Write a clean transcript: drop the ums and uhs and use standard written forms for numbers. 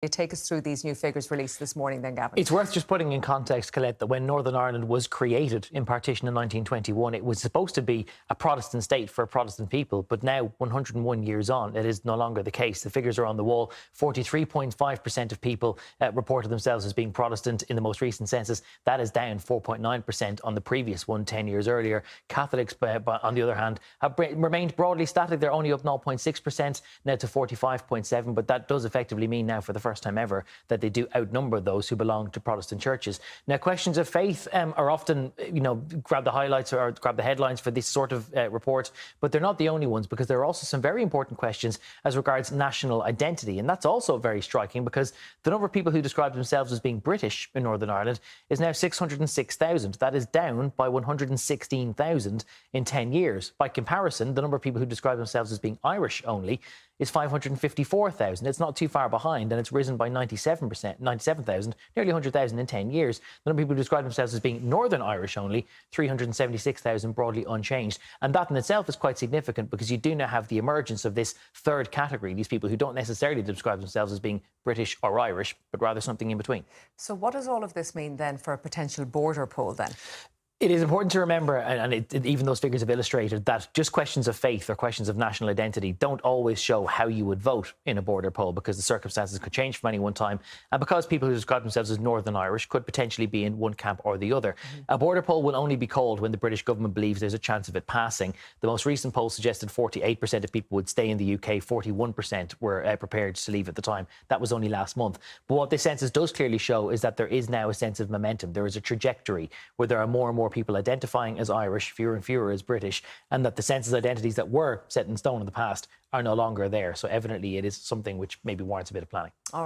You take us through these new figures released this morning then, Gavin. It's worth just putting in context, Colette, that when Northern Ireland was created in partition in 1921, it was supposed to be a Protestant state for Protestant people. But now, 101 years on, it is no longer the case. The figures are on the wall. 43.5% of people reported themselves as being Protestant in the most recent census. That is down 4.9% on the previous one 10 years earlier. Catholics, on the other hand, have remained broadly static. They're only up 0.6% now to 45.7%. But that does effectively mean now, for the first time ever, that they do outnumber those who belong to Protestant churches. Now, questions of faith are often, grab the highlights or grab the headlines for this sort of report, but they're not the only ones, because there are also some very important questions as regards national identity. And that's also very striking, because the number of people who describe themselves as being British in Northern Ireland is now 606,000. That is down by 116,000 in 10 years. By comparison, the number of people who describe themselves as being Irish only is 554,000. It's not too far behind, and it's risen by 97,000, nearly 100,000 in 10 years. The number of people who describe themselves as being Northern Irish only, 376,000, broadly unchanged. And that in itself is quite significant, because you do now have the emergence of this third category, these people who don't necessarily describe themselves as being British or Irish, but rather something in between. So what does all of this mean then for a potential border poll then? It is important to remember, and even those figures have illustrated, that just questions of faith or questions of national identity don't always show how you would vote in a border poll, because the circumstances could change from any one time, and because people who describe themselves as Northern Irish could potentially be in one camp or the other. A border poll will only be called when the British government believes there's a chance of it passing. The most recent poll suggested 48% of people would stay in the UK, 41% were prepared to leave at the time. That was only last month. But what this census does clearly show is that there is now a sense of momentum. There is a trajectory where there are more and more people identifying as Irish, fewer and fewer as British, and that the census identities that were set in stone in the past are no longer there. So evidently it is something which maybe warrants a bit of planning. All right.